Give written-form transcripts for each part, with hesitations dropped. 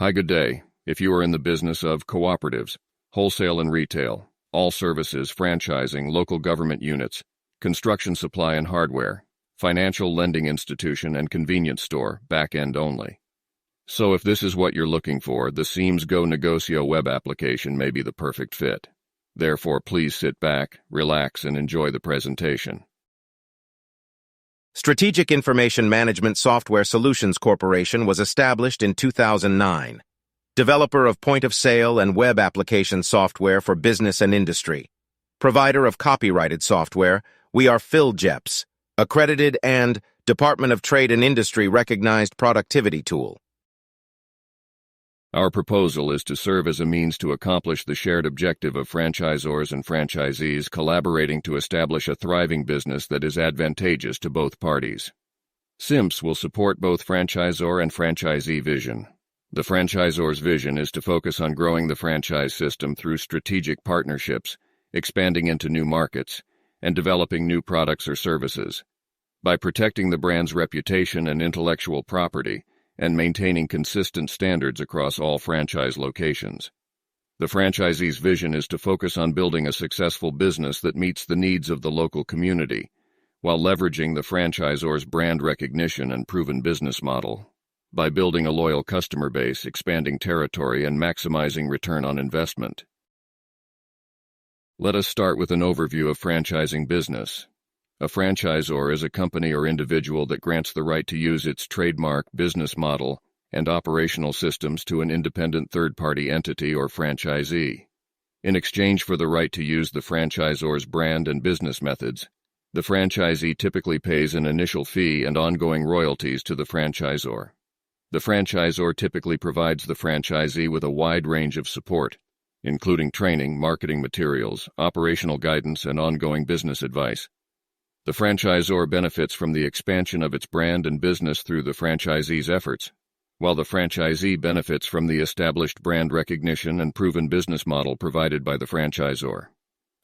Hi, good day. If you are in the business of cooperatives, wholesale and retail, all services, franchising, local government units, construction supply and hardware, financial lending institution and convenience store, back-end only. So if this is what you're looking for, the Simss Go-Negosyo web application may be the perfect fit. Therefore, please sit back, relax, and enjoy the presentation. Strategic Information Management Software Solutions Corporation was established in 2009. Developer of point-of-sale and web application software for business and industry. Provider of copyrighted software, we are PhilJeps, accredited and Department of Trade and Industry recognized productivity tool. Our proposal is to serve as a means to accomplish the shared objective of franchisors and franchisees collaborating to establish a thriving business that is advantageous to both parties. SIMSS will support both franchisor and franchisee vision. The franchisor's vision is to focus on growing the franchise system through strategic partnerships, expanding into new markets, and developing new products or services. By protecting the brand's reputation and intellectual property, and maintaining consistent standards across all franchise locations. The franchisee's vision is to focus on building a successful business that meets the needs of the local community, while leveraging the franchisor's brand recognition and proven business model. By building a loyal customer base, expanding territory, and maximizing return on investment. Let us start with an overview of franchising business. A franchisor is a company or individual that grants the right to use its trademark, business model, and operational systems to an independent third-party entity or franchisee. In exchange for the right to use the franchisor's brand and business methods, the franchisee typically pays an initial fee and ongoing royalties to the franchisor. The franchisor typically provides the franchisee with a wide range of support, including training, marketing materials, operational guidance, and ongoing business advice. The franchisor benefits from the expansion of its brand and business through the franchisee's efforts, while the franchisee benefits from the established brand recognition and proven business model provided by the franchisor.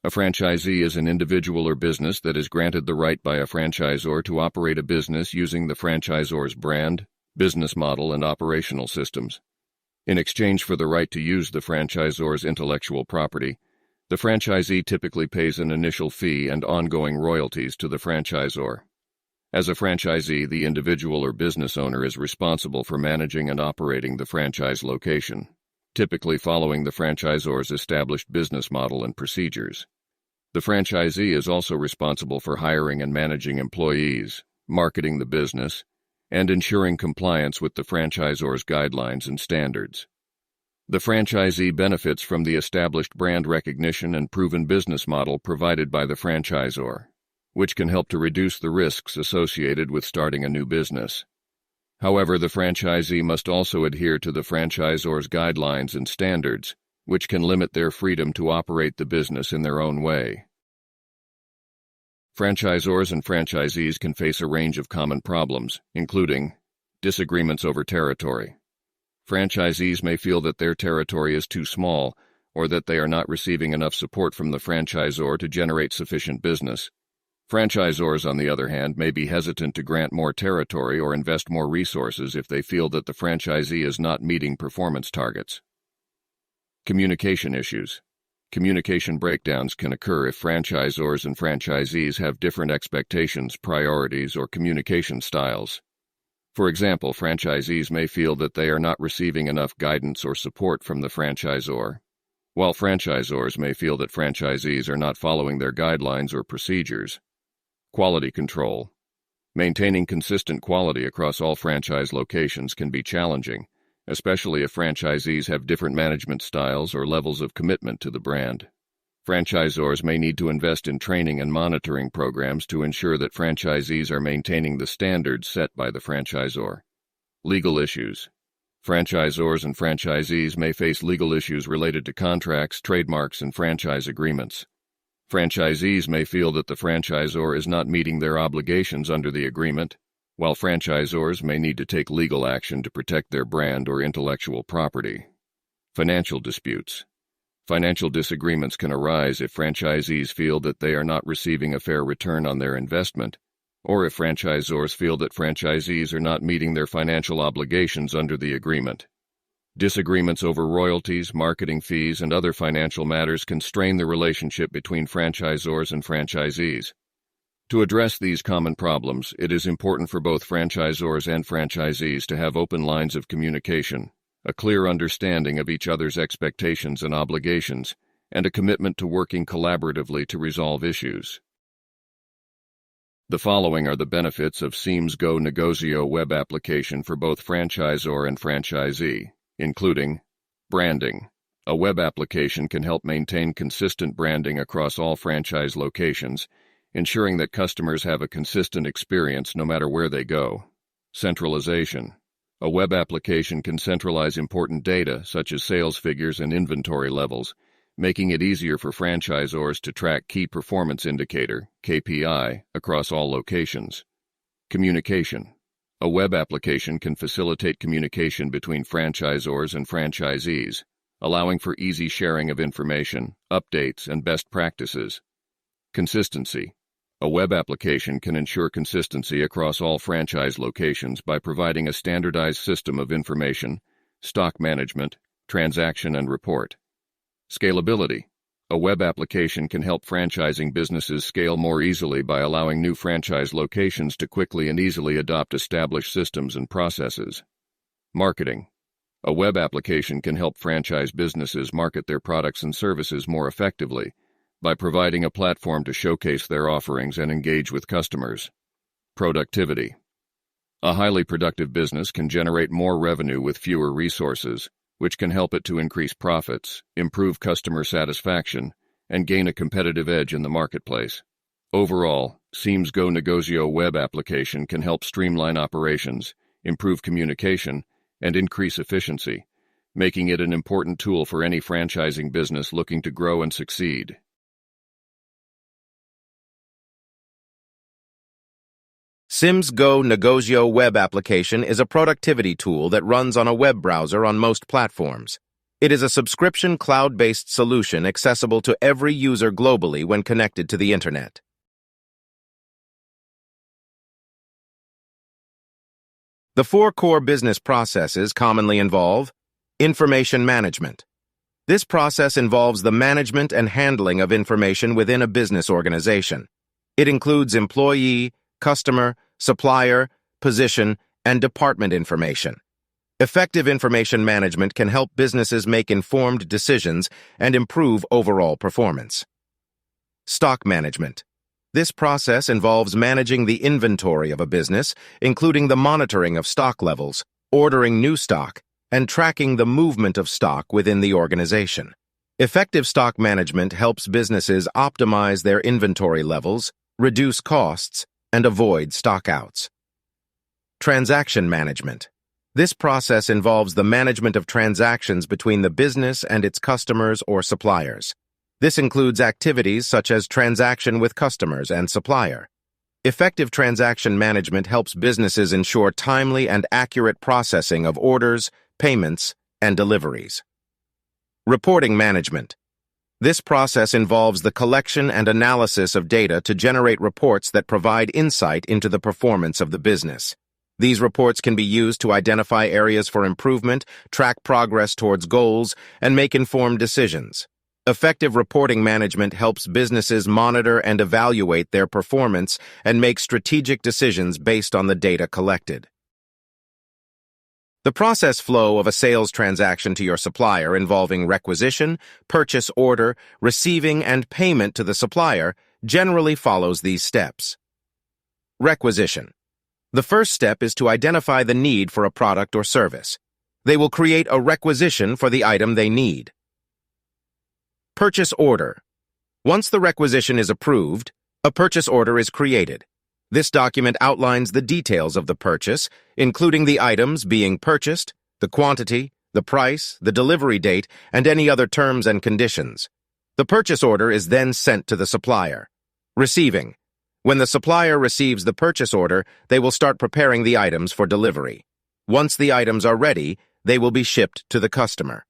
A franchisee is an individual or business that is granted the right by a franchisor to operate a business using the franchisor's brand, business model, and operational systems. In exchange for the right to use the franchisor's intellectual property, the franchisee typically pays an initial fee and ongoing royalties to the franchisor. As a franchisee, the individual or business owner is responsible for managing and operating the franchise location, typically following the franchisor's established business model and procedures. The franchisee is also responsible for hiring and managing employees, marketing the business, and ensuring compliance with the franchisor's guidelines and standards. The franchisee benefits from the established brand recognition and proven business model provided by the franchisor, which can help to reduce the risks associated with starting a new business. However, the franchisee must also adhere to the franchisor's guidelines and standards, which can limit their freedom to operate the business in their own way. Franchisors and franchisees can face a range of common problems, including disagreements over territory. Franchisees may feel that their territory is too small or that they are not receiving enough support from the franchisor to generate sufficient business. Franchisors, on the other hand, may be hesitant to grant more territory or invest more resources if they feel that the franchisee is not meeting performance targets. Communication issues. Communication breakdowns can occur if franchisors and franchisees have different expectations, priorities, or communication styles. For example, franchisees may feel that they are not receiving enough guidance or support from the franchisor, while franchisors may feel that franchisees are not following their guidelines or procedures. Quality control. Maintaining consistent quality across all franchise locations can be challenging, especially if franchisees have different management styles or levels of commitment to the brand. Franchisors may need to invest in training and monitoring programs to ensure that franchisees are maintaining the standards set by the franchisor. Legal issues. Franchisors and franchisees may face legal issues related to contracts, trademarks, and franchise agreements. Franchisees may feel that the franchisor is not meeting their obligations under the agreement, while franchisors may need to take legal action to protect their brand or intellectual property. Financial disputes. Financial disagreements can arise if franchisees feel that they are not receiving a fair return on their investment, or if franchisors feel that franchisees are not meeting their financial obligations under the agreement. Disagreements over royalties, marketing fees, and other financial matters can strain the relationship between franchisors and franchisees. To address these common problems, it is important for both franchisors and franchisees to have open lines of communication, a clear understanding of each other's expectations and obligations, and a commitment to working collaboratively to resolve issues. The following are the benefits of SIMS Go-Negosyo web application for both franchisor and franchisee, including branding. A web application can help maintain consistent branding across all franchise locations, ensuring that customers have a consistent experience no matter where they go. Centralization. A web application can centralize important data, such as sales figures and inventory levels, making it easier for franchisors to track key performance indicator, KPI, across all locations. Communication. A web application can facilitate communication between franchisors and franchisees, allowing for easy sharing of information, updates, and best practices. Consistency. A web application can ensure consistency across all franchise locations by providing a standardized system of information, stock management, transaction, and report. Scalability. A web application can help franchising businesses scale more easily by allowing new franchise locations to quickly and easily adopt established systems and processes. Marketing. A web application can help franchise businesses market their products and services more effectively by providing a platform to showcase their offerings and engage with customers. Productivity. A highly productive business can generate more revenue with fewer resources, which can help it to increase profits, improve customer satisfaction, and gain a competitive edge in the marketplace. Overall, SIMS Go-Negosyo web application can help streamline operations, improve communication, and increase efficiency, making it an important tool for any franchising business looking to grow and succeed. SIMS Go-Negosyo web application is a productivity tool that runs on a web browser on most platforms. It is a subscription cloud-based solution accessible to every user globally when connected to the Internet. The 4 core business processes commonly involve information management. This process involves the management and handling of information within a business organization. It includes employee, customer, supplier, position, and department information. Effective information management can help businesses make informed decisions and improve overall performance. Stock management. This process involves managing the inventory of a business, including the monitoring of stock levels, ordering new stock, and tracking the movement of stock within the organization. Effective stock management helps businesses optimize their inventory levels, reduce costs, and avoid stockouts. Transaction management. This process involves the management of transactions between the business and its customers or suppliers. This includes activities such as transaction with customers and supplier. Effective transaction management helps businesses ensure timely and accurate processing of orders, payments, and deliveries. Reporting management. This process involves the collection and analysis of data to generate reports that provide insight into the performance of the business. These reports can be used to identify areas for improvement, track progress towards goals, and make informed decisions. Effective reporting management helps businesses monitor and evaluate their performance and make strategic decisions based on the data collected. The process flow of a sales transaction to your supplier involving requisition, purchase order, receiving, and payment to the supplier generally follows these steps. Requisition. The first step is to identify the need for a product or service. They will create a requisition for the item they need. Purchase order. Once the requisition is approved, a purchase order is created. This document outlines the details of the purchase, including the items being purchased, the quantity, the price, the delivery date, and any other terms and conditions. The purchase order is then sent to the supplier. Receiving. When the supplier receives the purchase order, they will start preparing the items for delivery. Once the items are ready, they will be shipped to the customer.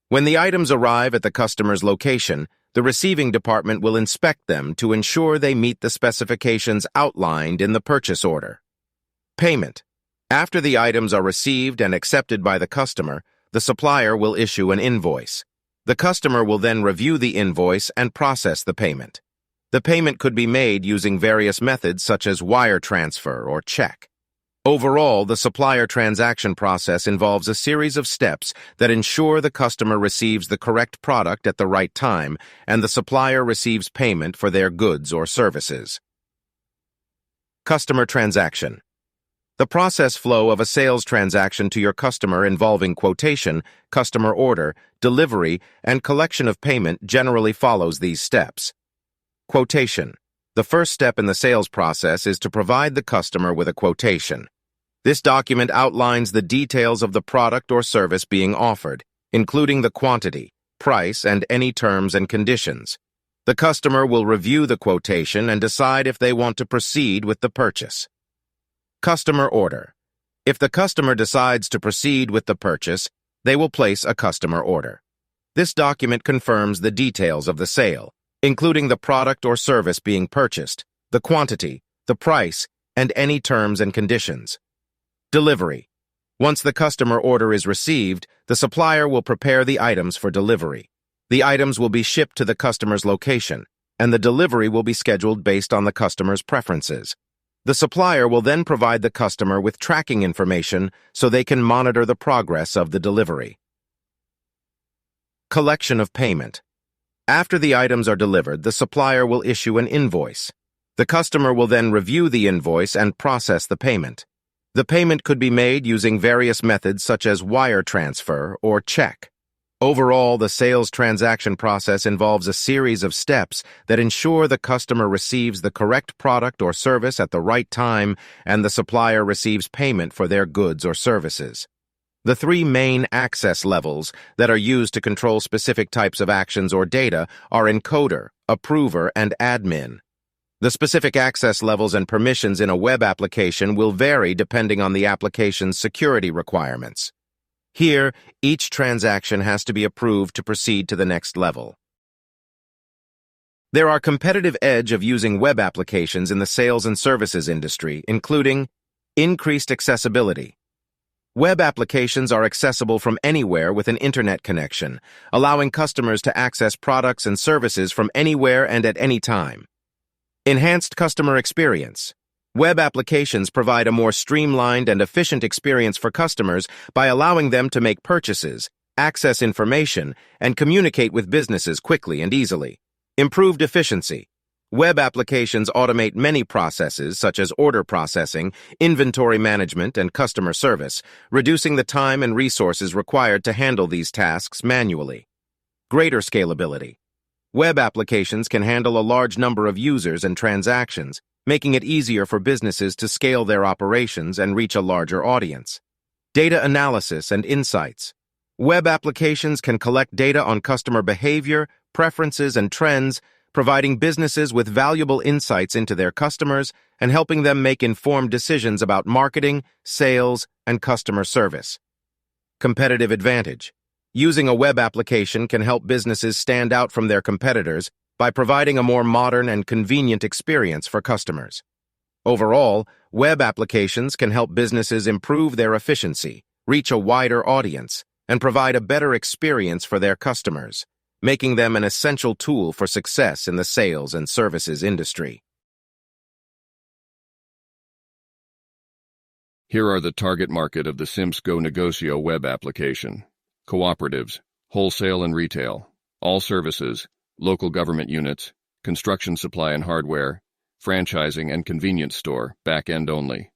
When the items arrive at the customer's location, the receiving department will inspect them to ensure they meet the specifications outlined in the purchase order. Payment. After the items are received and accepted by the customer, the supplier will issue an invoice. The customer will then review the invoice and process the payment. The payment could be made using various methods such as wire transfer or check. Overall, the supplier transaction process involves a series of steps that ensure the customer receives the correct product at the right time and the supplier receives payment for their goods or services. Customer transaction. The process flow of a sales transaction to your customer involving quotation, customer order, delivery, and collection of payment generally follows these steps. Quotation. The first step in the sales process is to provide the customer with a quotation. This document outlines the details of the product or service being offered, including the quantity, price, and any terms and conditions. The customer will review the quotation and decide if they want to proceed with the purchase. Customer order. If the customer decides to proceed with the purchase, they will place a customer order. This document confirms the details of the sale, including the product or service being purchased, the quantity, the price, and any terms and conditions. Delivery. Once the customer order is received, the supplier will prepare the items for delivery. The items will be shipped to the customer's location, and the delivery will be scheduled based on the customer's preferences. The supplier will then provide the customer with tracking information so they can monitor the progress of the delivery. Collection of payment. After the items are delivered, the supplier will issue an invoice. The customer will then review the invoice and process the payment. The payment could be made using various methods such as wire transfer or check. Overall, the sales transaction process involves a series of steps that ensure the customer receives the correct product or service at the right time and the supplier receives payment for their goods or services. The three main access levels that are used to control specific types of actions or data are encoder, approver, and admin. The specific access levels and permissions in a web application will vary depending on the application's security requirements. Here, each transaction has to be approved to proceed to the next level. There are competitive edge of using web applications in the sales and services industry, including increased accessibility. Web applications are accessible from anywhere with an internet connection, allowing customers to access products and services from anywhere and at any time. Enhanced customer experience. Web applications provide a more streamlined and efficient experience for customers by allowing them to make purchases, access information, and communicate with businesses quickly and easily. Improved efficiency. Web applications automate many processes such as order processing, inventory management, and customer service, reducing the time and resources required to handle these tasks manually. Greater scalability. Web applications can handle a large number of users and transactions, making it easier for businesses to scale their operations and reach a larger audience. Data analysis and insights. Web applications can collect data on customer behavior, preferences, and trends, providing businesses with valuable insights into their customers and helping them make informed decisions about marketing, sales, and customer service. Competitive advantage. Using a web application can help businesses stand out from their competitors by providing a more modern and convenient experience for customers. Overall, web applications can help businesses improve their efficiency, reach a wider audience, and provide a better experience for their customers, making them an essential tool for success in the sales and services industry. Here are the target market of the Simss-Go-Negosyo web application: cooperatives, wholesale and retail, all services, local government units, construction supply and hardware, franchising and convenience store, back-end only.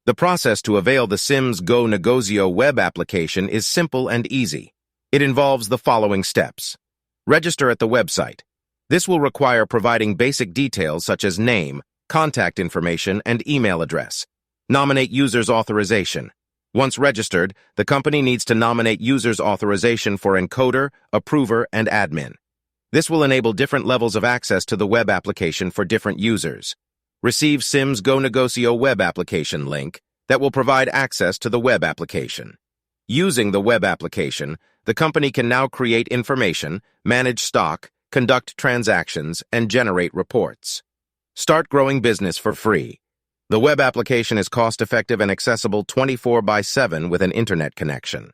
The process to avail the Simss-Go-Negosyo web application is simple and easy. It involves the following steps. Register at the website. This will require providing basic details such as name, contact information, and email address. Nominate user's authorization. Once registered, the company needs to nominate user's authorization for encoder, approver, and admin. This will enable different levels of access to the web application for different users. Receive Simss-Go-Negosyo web application link that will provide access to the web application. Using the web application, the company can now create information, manage stock, conduct transactions, and generate reports. Start growing business for free. The web application is cost-effective and accessible 24/7 with an internet connection.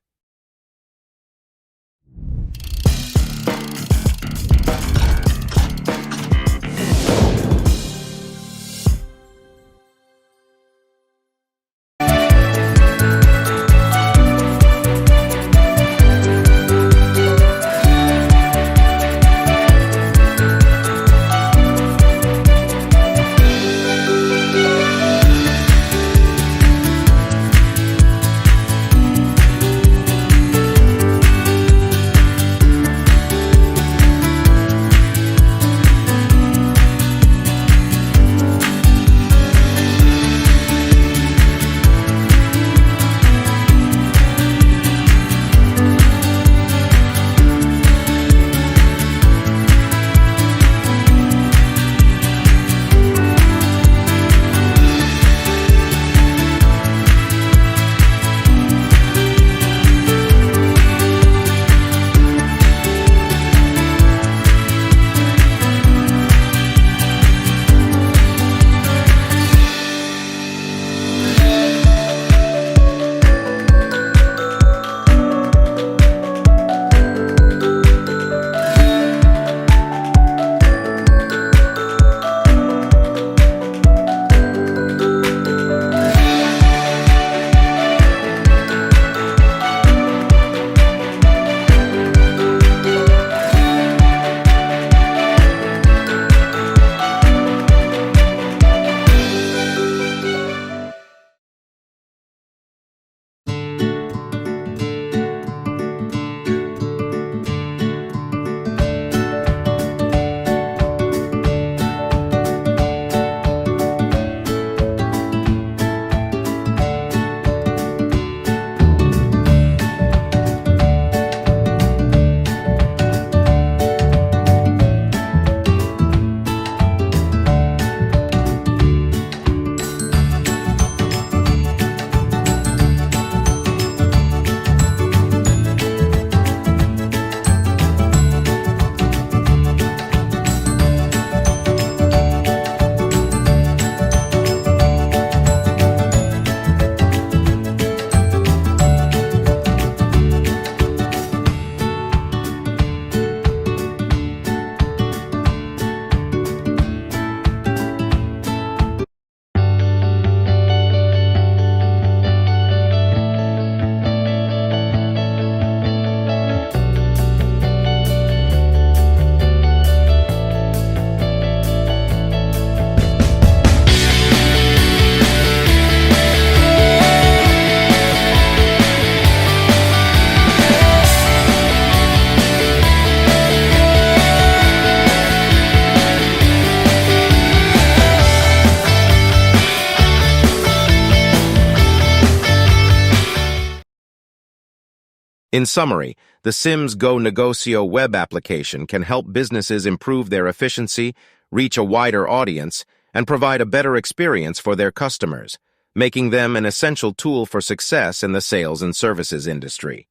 In summary, the Simss Go-Negosyo web application can help businesses improve their efficiency, reach a wider audience, and provide a better experience for their customers, making them an essential tool for success in the sales and services industry.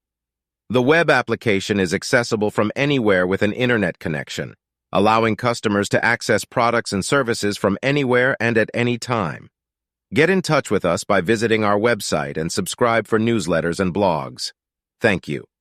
The web application is accessible from anywhere with an internet connection, allowing customers to access products and services from anywhere and at any time. Get in touch with us by visiting our website and subscribe for newsletters and blogs. Thank you.